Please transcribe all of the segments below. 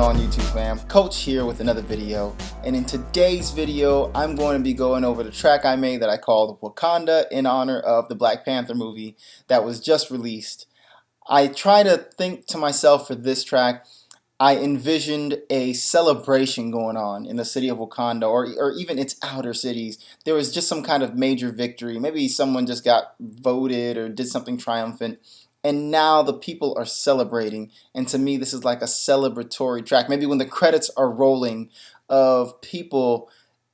on YouTube fam? Coach here with another video, and in today's video I'm going to be going over the track I made that I called Wakanda in honor of the Black Panther movie that was just released. I try to think to myself for this track, I envisioned a celebration going on in the city of Wakanda or even its outer cities. There was just some kind of major victory. Maybe someone just got voted or did something triumphant. And now the people are celebrating, and to me this is like a celebratory track. Maybe when the credits are rolling of people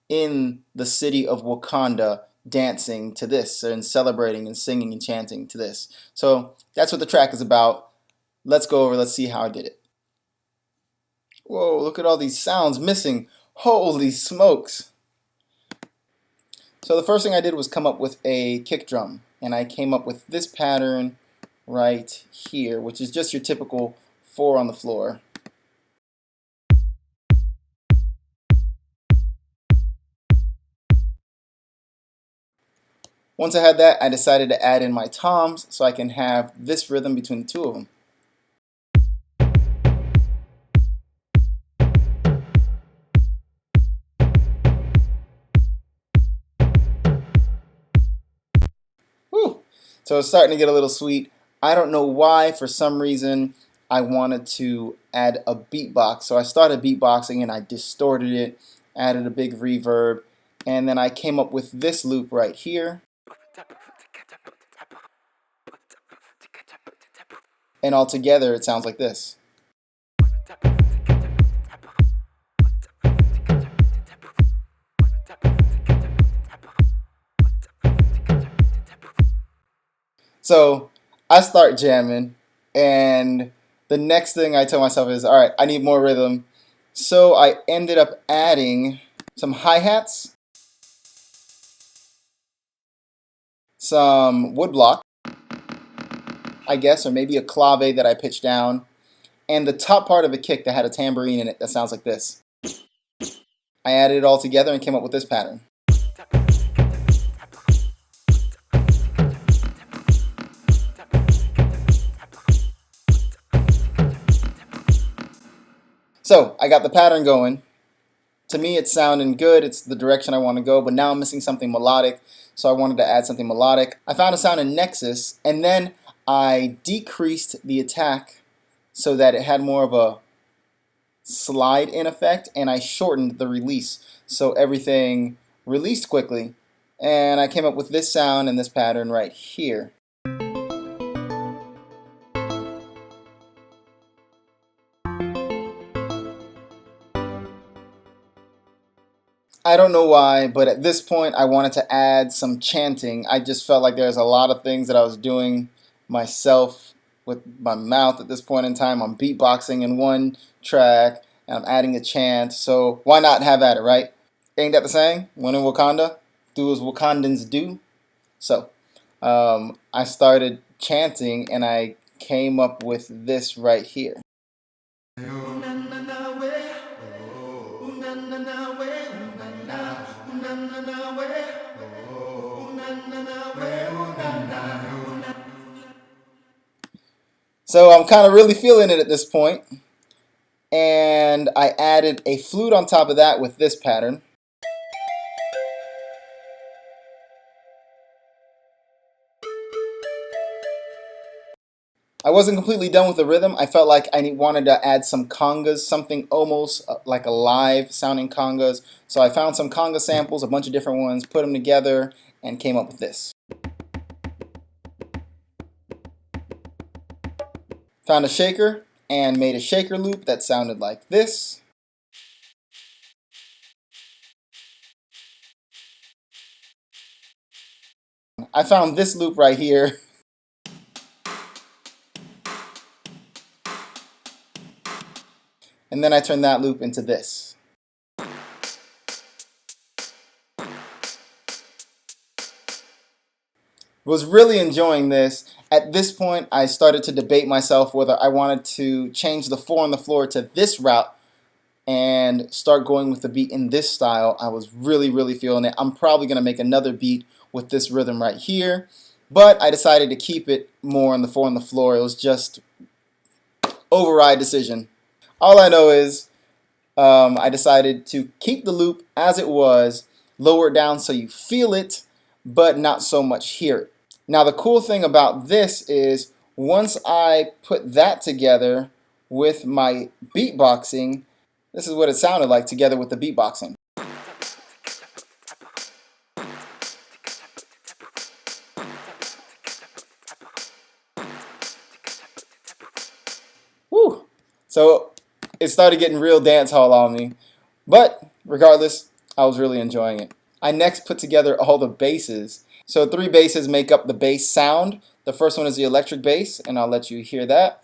in the city of Wakanda dancing to this and celebrating and singing and chanting to this. So that's what the track is about. Let's go over, let's see how I did it. Whoa, look at all these sounds missing. Holy smokes. So the first thing I did was come up with a kick drum, and I came up with this pattern right here, which is just your typical 4 on the floor. Once I had that, I decided to add in my toms so I can have this rhythm between the two of them. Whew. So it's starting to get a little sweet. I don't know why, for some reason, I wanted to add a beatbox. So I started beatboxing and I distorted it, added a big reverb, and then I came up with this loop right here. And all together it sounds like this. So I start jamming, and the next thing I tell myself is, alright, I need more rhythm. So I ended up adding some hi-hats, some woodblock, I guess, or maybe a clave that I pitched down, and the top part of a kick that had a tambourine in it that sounds like this. I added it all together and came up with this pattern. So I got the pattern going. To me it's sounding good, it's the direction I want to go, but now I'm missing something melodic, so I wanted to add something melodic. I found a sound in Nexus, and then I decreased the attack so that it had more of a slide in effect, and I shortened the release so everything released quickly, and I came up with this sound and this pattern right here. I don't know why, but at this point I wanted to add some chanting. I just felt like there's a lot of things that I was doing myself with my mouth at this point in time. I'm beatboxing in one track and I'm adding a chant, so why not have at it, right? Ain't that the saying? When in Wakanda, do as Wakandans do. So I started chanting and I came up with this right here. So I'm kind of really feeling it at this point, and I added a flute on top of that with this pattern. I wasn't completely done with the rhythm. I felt like I wanted to add some congas, something almost like a live sounding congas. So I found some conga samples, a bunch of different ones, put them together, and came up with this. Found a shaker and made a shaker loop that sounded like this. I found this loop right here. And then I turned that loop into this. Was really enjoying this. At this point, I started to debate myself whether I wanted to change the 4 on the floor to this route and start going with the beat in this style. I was really feeling it. I'm probably going to make another beat with this rhythm right here, but I decided to keep it more on the 4 on the floor. It was just override decision. All I know is I decided to keep the loop as it was, lower it down so you feel it, but not so much hear it. Now the cool thing about this is once I put that together with my beatboxing, this is what it sounded like together with the beatboxing. Woo! So it started getting real dance hall on me. But regardless, I was really enjoying it. I next put together all the basses. So 3 basses make up the bass sound. The first one is the electric bass, and I'll let you hear that.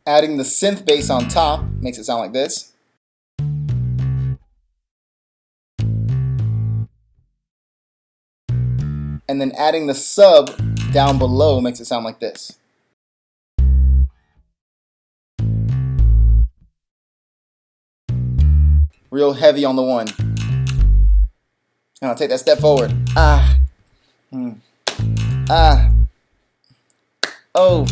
Adding the synth bass on top makes it sound like this. And then adding the sub down below makes it sound like this. Real heavy on the one. And I'll take that step forward. Ah. Ah. Oh.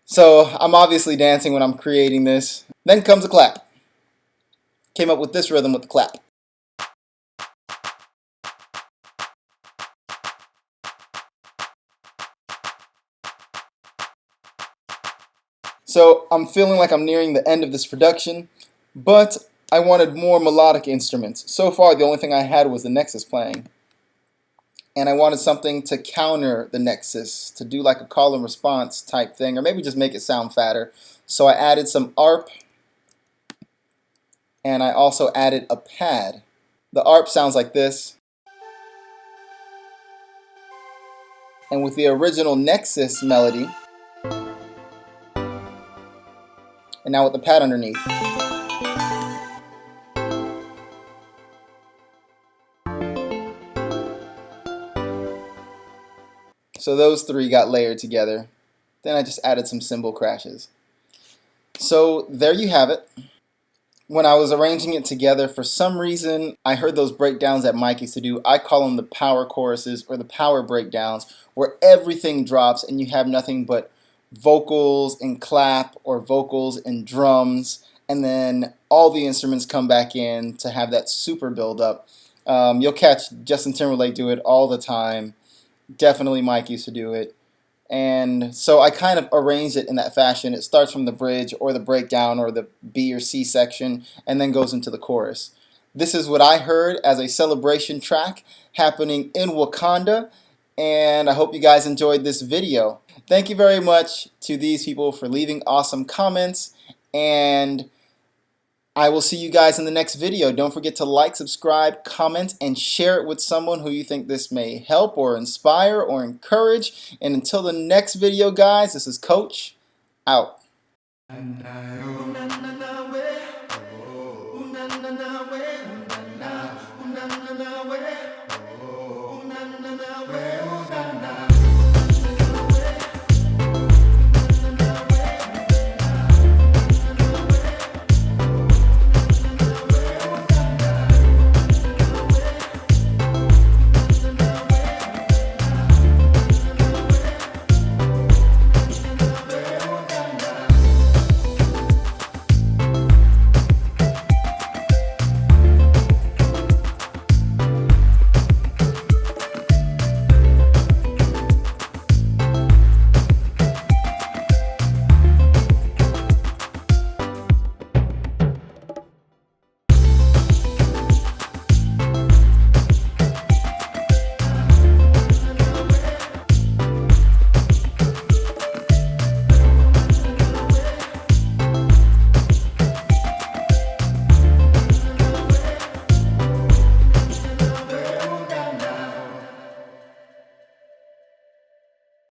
So I'm obviously dancing when I'm creating this. Then comes a clap. Came up with this rhythm with the clap. So I'm feeling like I'm nearing the end of this production, but I wanted more melodic instruments. So far the only thing I had was the Nexus playing. And I wanted something to counter the Nexus, to do like a call and response type thing, or maybe just make it sound fatter. So I added some ARP, and I also added a pad. The ARP sounds like this. And with the original Nexus melody, and now with the pad underneath. So those 3 got layered together. Then I just added some cymbal crashes. So there you have it. When I was arranging it together, for some reason, I heard those breakdowns that Mike used to do. I call them the power choruses or the power breakdowns, where everything drops and you have nothing but vocals and clap or vocals and drums, and then all the instruments come back in to have that super build up. You'll catch Justin Timberlake do it all the time. Definitely Mike used to do it. And so I kind of arranged it in that fashion. It starts from the bridge or the breakdown or the B or C section and then goes into the chorus. This is what I heard as a celebration track happening in Wakanda, and I hope you guys enjoyed this video. Thank you very much to these people for leaving awesome comments, and I will see you guys in the next video. Don't forget to like, subscribe, comment, and share it with someone who you think this may help or inspire or encourage. And until the next video, guys, this is Coach, out.